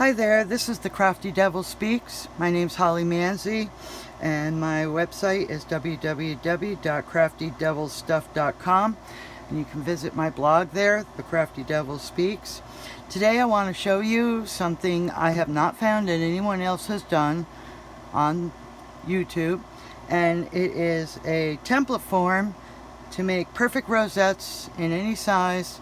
Hi there, this is the Craftydevil Speaks. My name's Holly Manzi, and my website is www.craftydevilstuff.com, and you can visit my blog there, the Craftydevil Speaks. Today I want to show you something I have not found that anyone else has done on YouTube, and it is a template form to make perfect rosettes in any size.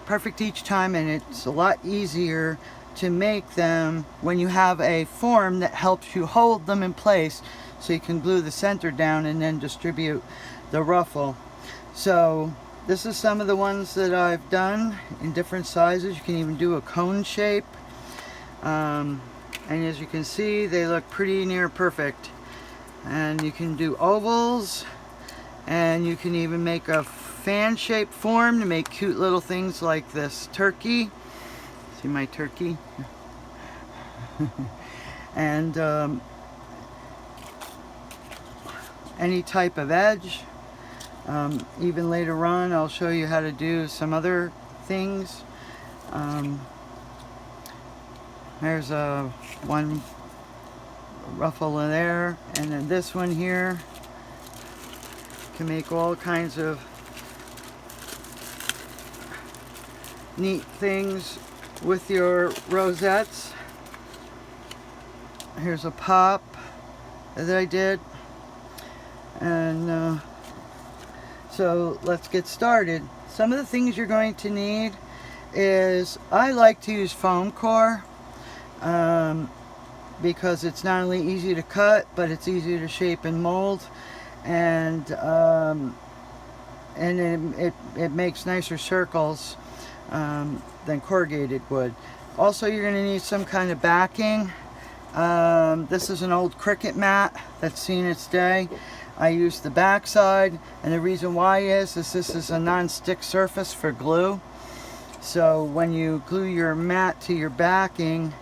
Perfect each time, and it's a lot easier to make them when you have a form that helps you hold them in place so you can glue the center down and then distribute the ruffle. So this is some of the ones that I've done in different sizes. You can even do a cone shape, and as you can see, they look pretty near perfect. And you can do ovals, and you can even make a fan shaped form to make cute little things like this turkey. See my turkey? And any type of edge. Even later on I'll show you how to do some other things. There's one ruffle in there, and then this one here. You can make all kinds of neat things with your rosettes. Here's a pop that I did, and so let's get started. Some of the things you're going to need is, I like to use foam core because it's not only easy to cut, but it's easy to shape and mold, and it makes nicer circles than corrugated wood. Also, you're going to need some kind of backing. This is an old Cricut mat that's seen its day. I used the back side, and the reason why is this is a non-stick surface for glue. So when you glue your mat to your backing,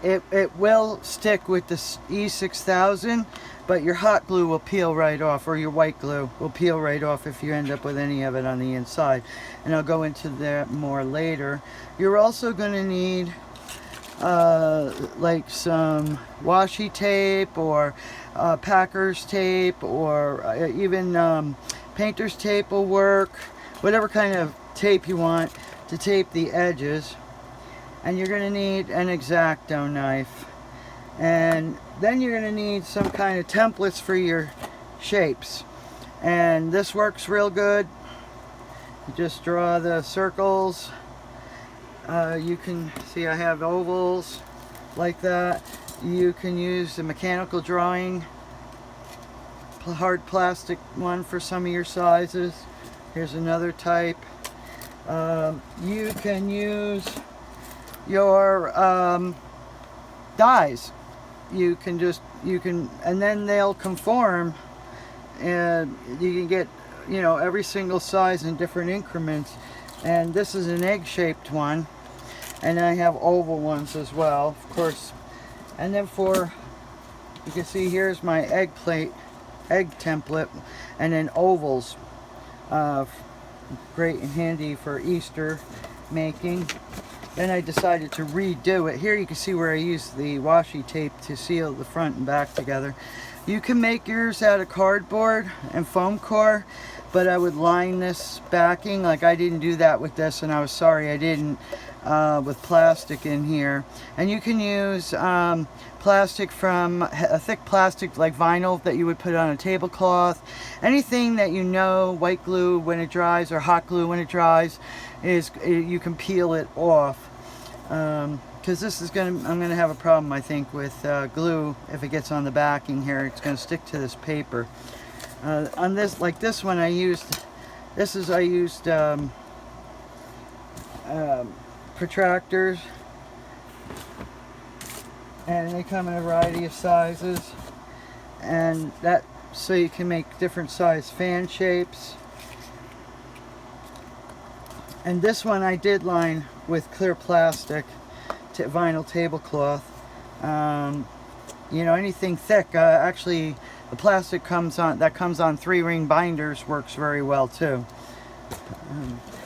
it will stick with the E6000, but your hot glue will peel right off, or your white glue will peel right off if you end up with any of it on the inside. And I'll go into that more later. You're also going to need like some washi tape, or packer's tape, or even painter's tape will work. Whatever kind of tape you want to tape the edges. And you're going to need an X-Acto knife. And then you're going to need some kind of templates for your shapes. And this works real good. You just draw the circles. You can see I have ovals like that. You can use the mechanical drawing hard plastic one for some of your sizes. Here's another type. You can use your dies. You can, and then they'll conform, and you can get, you know, every single size in different increments. And this is an egg-shaped one, and I have oval ones as well, of course. And then you can see here's my egg template, and then ovals, great and handy for Easter making. Then I decided to redo it. Here you can see where I used the washi tape to seal the front and back together. You can make yours out of cardboard and foam core, but I would line this backing. Like, I didn't do that with this, and I was sorry I didn't, with plastic in here. And you can use plastic from a thick plastic like vinyl that you would put on a tablecloth. Anything that you know, white glue when it dries, or hot glue when it dries, you can peel it off. Because this is I'm gonna have a problem, I think, with glue. If it gets on the backing here, it's gonna stick to this paper. On this, like this one, I used protractors, and they come in a variety of sizes, and that so you can make different size fan shapes. And this one I did line with clear plastic to vinyl tablecloth. You know, anything thick, actually the plastic comes on 3-ring binders works very well too.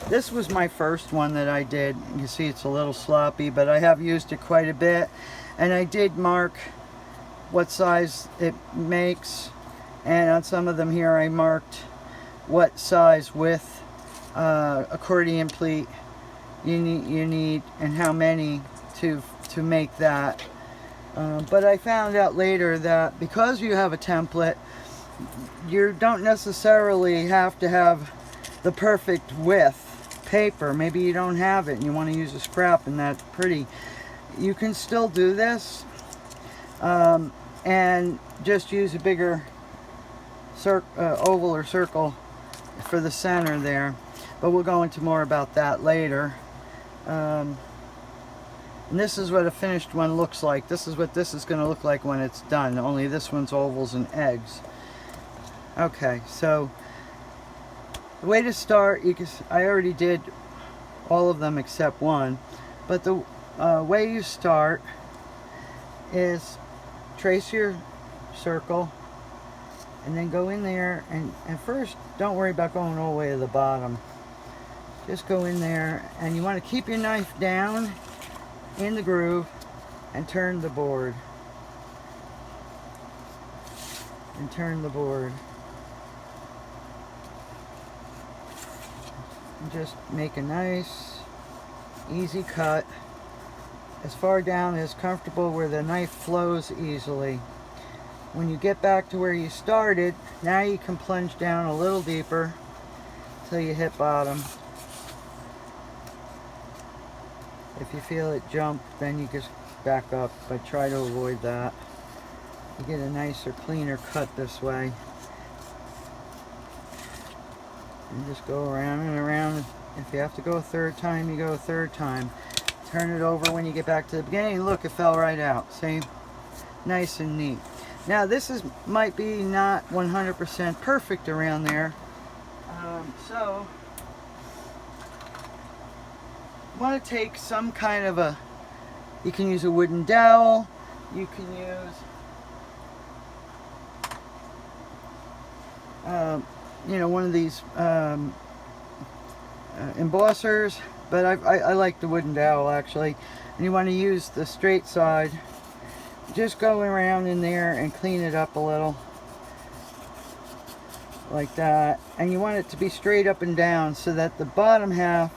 This was my first one that I did. You can see it's a little sloppy, but I have used it quite a bit. And I did mark what size it makes. And on some of them here I marked what size width accordion pleat you need and how many to make that. But I found out later that because you have a template, you don't necessarily have to have the perfect width paper. Maybe you don't have it and you want to use a scrap and that's pretty. You can still do this and just use a bigger oval or circle for the center there. But we'll go into more about that later. And this is what a finished one looks like. This is what this is going to look like when it's done. Only this one's ovals and eggs. Okay, so the way to start, I already did all of them except one, but the way you start is trace your circle and then go in there and first don't worry about going all the way to the bottom. Just go in there and you want to keep your knife down in the groove and turn the board. And turn the board. And just make a nice, easy cut. As far down as comfortable where the knife flows easily. When you get back to where you started, now you can plunge down a little deeper till you hit bottom. If you feel it jump, then you just back up, but try to avoid that. You get a nicer, cleaner cut this way. And just go around and around. If you have to go a third time, you go a third time. Turn it over when you get back to the beginning. Look, it fell right out. See? Nice and neat. Now this might be not 100% perfect around there. So you want to take some kind of a, you can use a wooden dowel, you can use you know, one of these embossers, but I like the wooden dowel actually. And you want to use the straight side. Just go around in there and clean it up a little like that, and you want it to be straight up and down so that the bottom half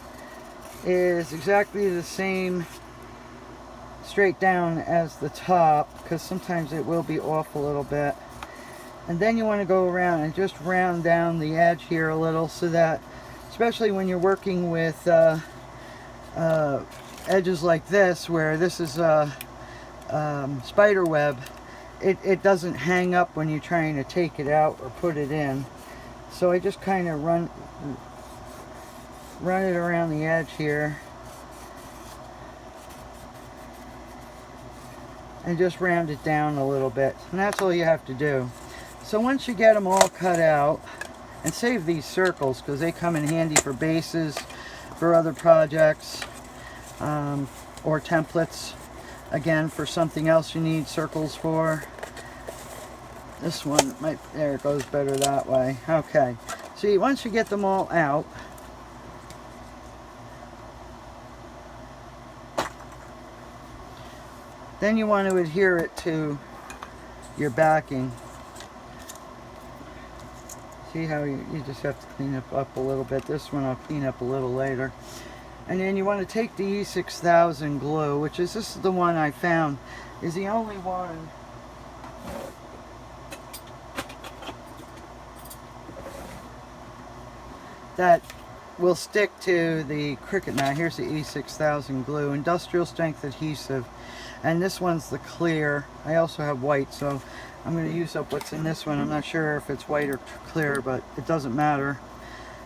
is exactly the same straight down as the top, because sometimes it will be off a little bit. And then you want to go around and just round down the edge here a little, so that especially when you're working with edges like this, where this is spider web, it doesn't hang up when you're trying to take it out or put it in. So I just kind of run it around the edge here and just round it down a little bit, and that's all you have to do. So once you get them all cut out, and save these circles because they come in handy for bases, for other projects, or templates. Again, for something else you need circles for. This one might, there it goes better that way. Okay, see, once you get them all out, then you want to adhere it to your backing. See how you just have to clean it up a little bit. This one I'll clean up a little later. And then you want to take the E6000 glue, which is, this is the one I found, is the only one that will stick to the Cricut. Now here's the E6000 glue, industrial strength adhesive, and this one's the clear. I also have white, so I'm going to use up what's in this one. I'm not sure if it's white or clear, but it doesn't matter.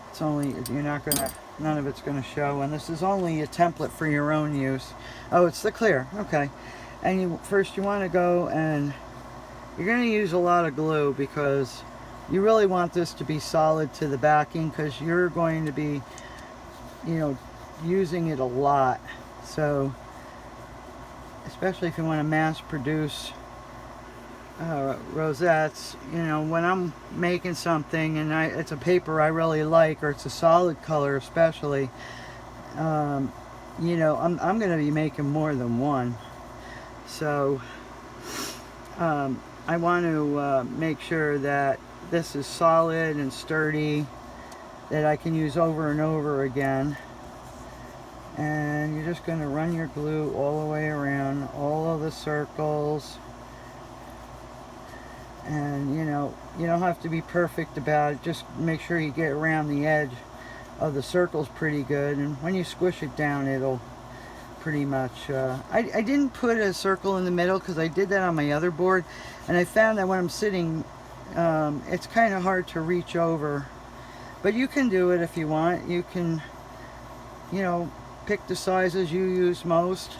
It's only, you're not going to, none of it's going to show, and this is only a template for your own use. Oh, it's the clear. Okay. And first you want to go, and you're going to use a lot of glue because you really want this to be solid to the backing, because you're going to be, you know, using it a lot. So especially if you want to mass produce rosettes, you know, when I'm making something and it's a paper I really like, or it's a solid color especially, you know, I'm going to be making more than one. So I want to make sure that this is solid and sturdy, that I can use over and over again. And you're just going to run your glue all the way around all of the circles. And you know, you don't have to be perfect about it, just make sure you get around the edge of the circles pretty good, and when you squish it down, it'll pretty much I didn't put a circle in the middle because I did that on my other board, and I found that when I'm sitting, it's kind of hard to reach over. But you can do it if you want. You can, you know, pick the sizes you use most.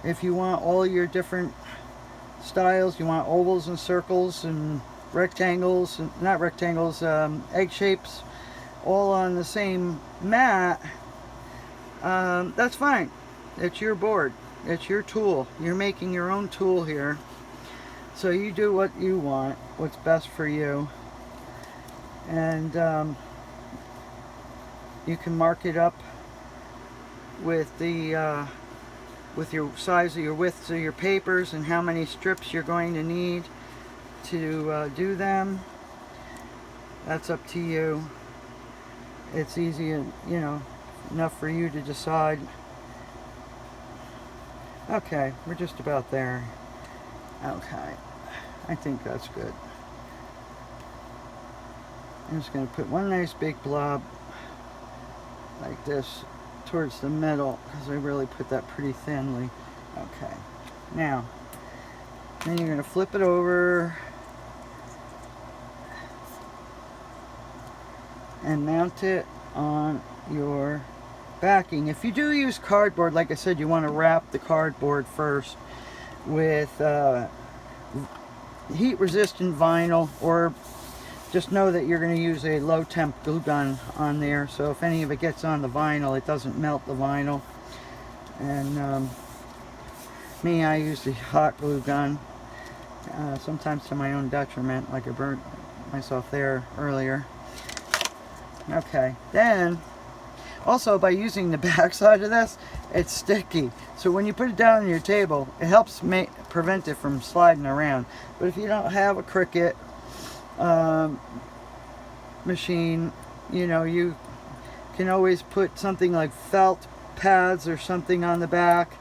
If you want all your different styles, you want ovals and circles and rectangles, and not rectangles, egg shapes, all on the same mat, that's fine. It's your board, it's your tool, you're making your own tool here, so you do what you want, what's best for you. And you can mark it up with the with your size of your widths of your papers and how many strips you're going to need to do them. That's up to you. It's easy, you know, enough for you to decide. Okay, we're just about there. Okay, I think that's good. I'm just going to put one nice big blob like this towards the middle, because I really put that pretty thinly. Okay, now then you're going to flip it over and mount it on your backing. If you do use cardboard, like I said, you want to wrap the cardboard first with heat resistant vinyl, or just know that you're going to use a low temp glue gun on there, so if any of it gets on the vinyl, it doesn't melt the vinyl. And me, I use the hot glue gun, sometimes to my own detriment, like I burnt myself there earlier. Okay, then also by using the back side of this, it's sticky, so when you put it down on your table, it helps prevent it from sliding around. But if you don't have a Cricut machine, you know, you can always put something like felt pads or something on the back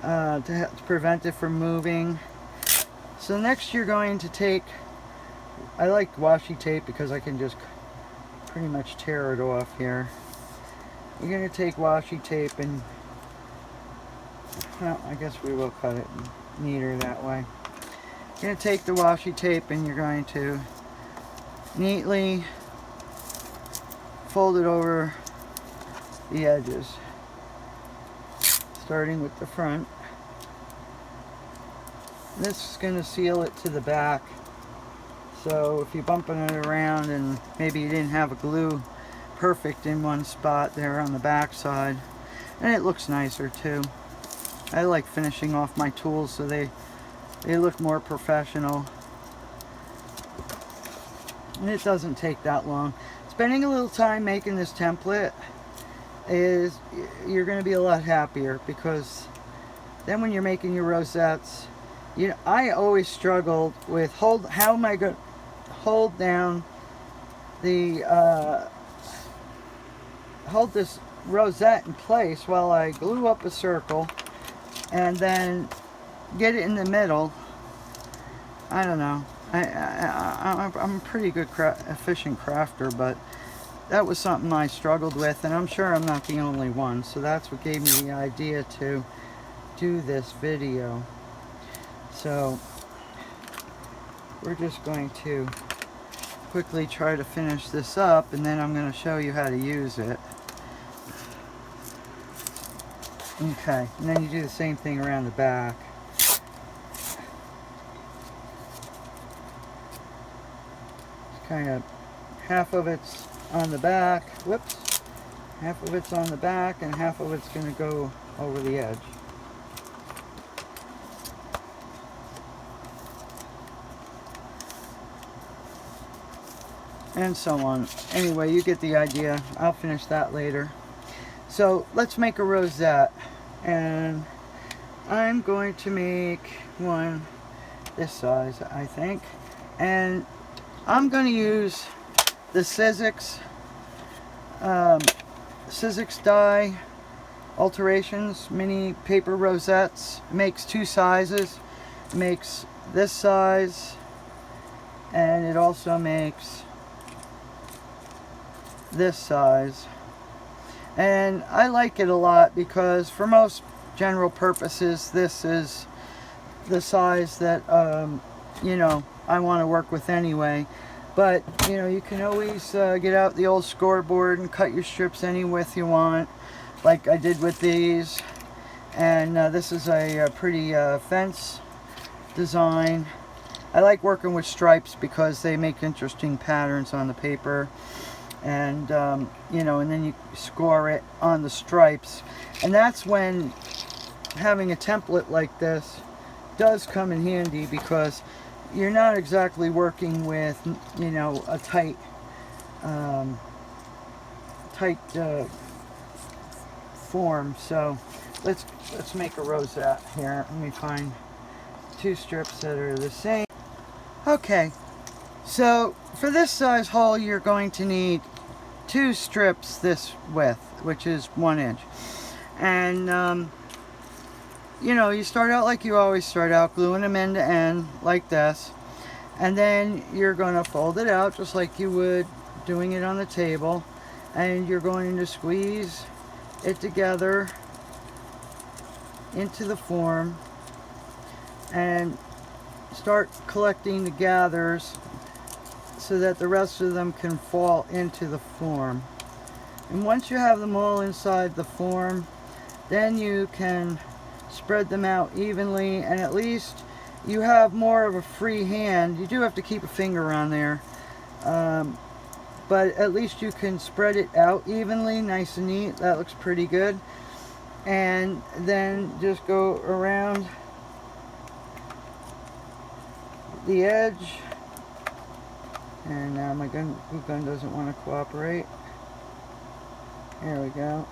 to prevent it from moving. So next you're going to take, I like washi tape because I can just pretty much tear it off here. You're going to take washi tape and, well, I guess we will cut it neater that way. You're going to take the washi tape and you're going to neatly fold it over the edges, starting with the front. This is going to seal it to the back, so if you're bumping it around and maybe you didn't have a glue perfect in one spot there on the back side, and it looks nicer too. I like finishing off my tools so they look more professional. And it doesn't take that long. Spending a little time making this template is, you're going to be a lot happier, because then when you're making your rosettes, you know, I always struggled with how am I going to hold down the hold this rosette in place while I glue up a circle and then get it in the middle. I don't know. I'm a pretty good efficient crafter, but that was something I struggled with, and I'm sure I'm not the only one. So that's what gave me the idea to do this video. So we're just going to quickly try to finish this up, and then I'm going to show you how to use it. Okay, and then you do the same thing around the back. Kind of half of it's on the back, whoops, half of it's on the back and half of it's going to go over the edge. and so on. Anyway, you get the idea. I'll finish that later. So let's make a rosette, and I'm going to make one this size, I think, and I'm going to use the Sizzix die alterations mini paper rosettes. It makes two sizes. It makes this size, and it also makes this size, and I like it a lot because for most general purposes this is the size that you know, I want to work with anyway. But you know, you can always get out the old scoreboard and cut your strips any width you want, like I did with these. And this is a pretty fence design. I like working with stripes because they make interesting patterns on the paper, and you know, and then you score it on the stripes, and that's when having a template like this does come in handy, because you're not exactly working with, you know, a tight form. So let's make a rosette here. Let me find two strips that are the same. Okay, so for this size hole you're going to need two strips this width, which is 1 inch. And you know, you start out like you always start out, gluing them end to end like this, and then you're going to fold it out just like you would doing it on the table, and you're going to squeeze it together into the form and start collecting the gathers so that the rest of them can fall into the form. And once you have them all inside the form, then you can spread them out evenly, and at least you have more of a free hand. You do have to keep a finger on there, but at least you can spread it out evenly, nice and neat. That looks pretty good. And then just go around the edge, and now my glue gun doesn't want to cooperate. There we go.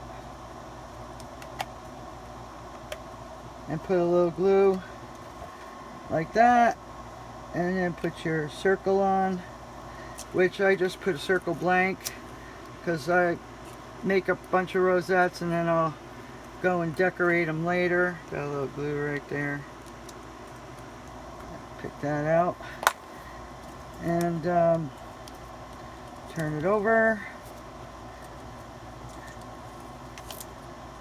And put a little glue like that, and then put your circle on, which I just put a circle blank because I make a bunch of rosettes and then I'll go and decorate them later. Got a little glue right there. Pick that out and turn it over,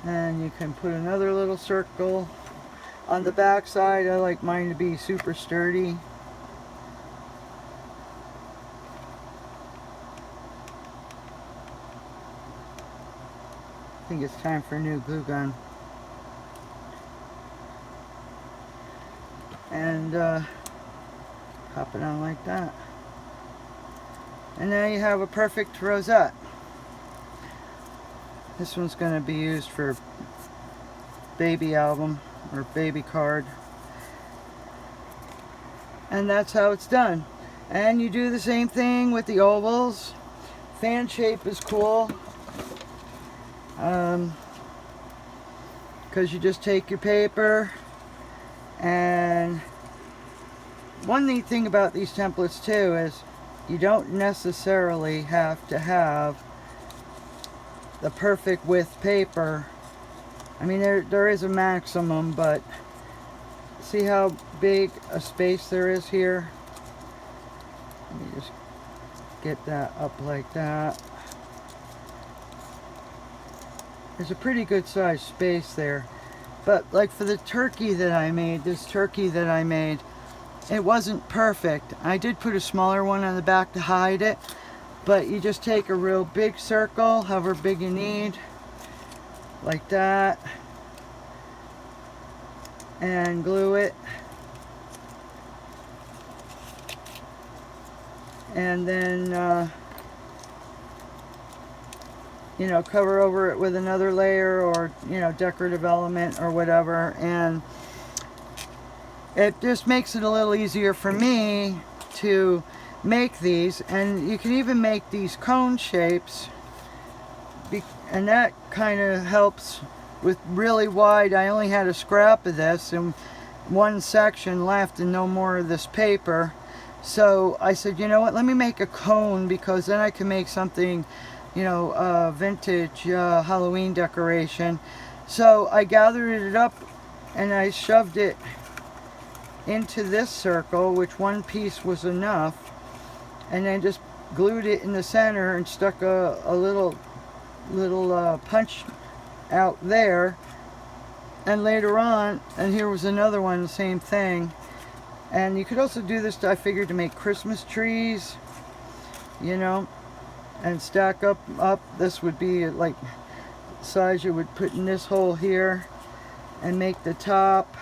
and you can put another little circle on the back side. I like mine to be super sturdy. I think it's time for a new glue gun. And pop it on like that. And now you have a perfect rosette. This one's going to be used for baby album or baby card. And that's how it's done. And you do the same thing with the ovals. Fan shape is cool, because you just take your paper, and one neat thing about these templates too is you don't necessarily have to have the perfect width paper. I mean, there is a maximum, but see how big a space there is here? Let me just get that up like that. There's a pretty good sized space there. But like for the turkey that I made, this turkey that I made, it wasn't perfect. I did put a smaller one on the back to hide it, but you just take a real big circle, however big you need, like that, and glue it, and then you know, cover over it with another layer, or you know, decorative element or whatever, and it just makes it a little easier for me to make these, and you can even make these cone shapes, and that kind of helps with really wide. I only had a scrap of this and one section left and no more of this paper, so I said, you know what, let me make a cone, because then I can make something, you know, vintage Halloween decoration. So I gathered it up and I shoved it into this circle, which one piece was enough, and then just glued it in the center and stuck a little punch out there. And later on, and here was another one, the same thing. And you could also do this, I figured, to make Christmas trees, you know, and stack up. This would be like size you would put in this hole here and make the top.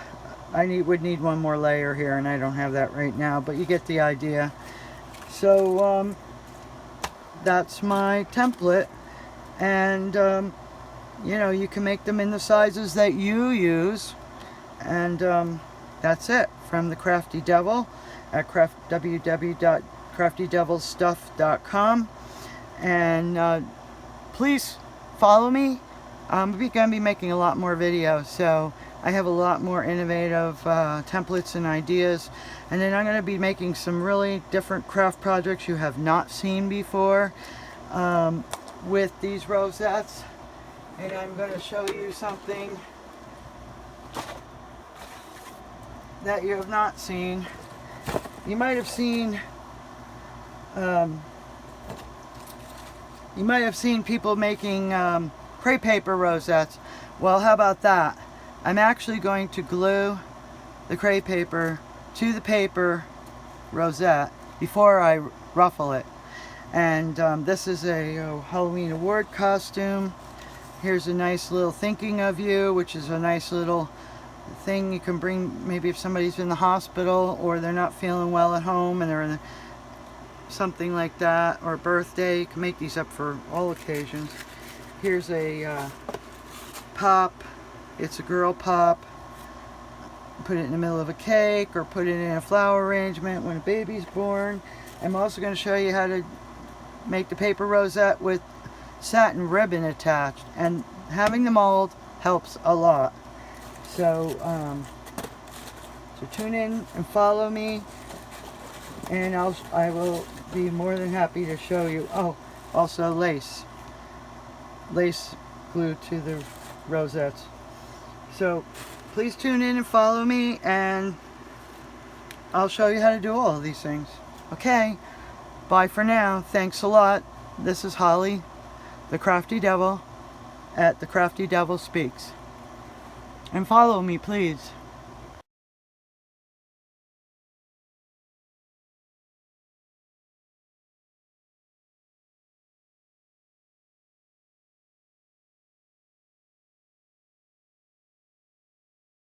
Would need one more layer here, and I don't have that right now, but you get the idea. So that's my template, and you know, you can make them in the sizes that you use, and that's it from the Crafty Devil at www.craftydevilstuff.com. And please follow me. I'm going to be making a lot more videos, so I have a lot more innovative templates and ideas. And then I'm going to be making some really different craft projects you have not seen before with these rosettes. And I'm going to show you something that you have not seen. You might have seen people making crepe paper rosettes. Well, how about that? I'm actually going to glue the crepe paper to the paper rosette before I ruffle it. And this is a Halloween award costume. Here's a nice little thinking of you, which is a nice little thing you can bring, maybe if somebody's in the hospital or they're not feeling well at home and they're in something like that, or a birthday. You can make these up for all occasions. Here's a pop. It's a girl pop. Put it in the middle of a cake, or put it in a flower arrangement when a baby's born. I'm also going to show you how to make the paper rosette with satin ribbon attached, and having the mold helps a lot. So so tune in and follow me, and I will be more than happy to show you. Oh, also lace glued to the rosettes. So please tune in and follow me, and I'll show you how to do all of these things. Okay, bye for now. Thanks a lot. This is Holly, the Crafty Devil, at the Crafty Devil Speaks. And follow me, please.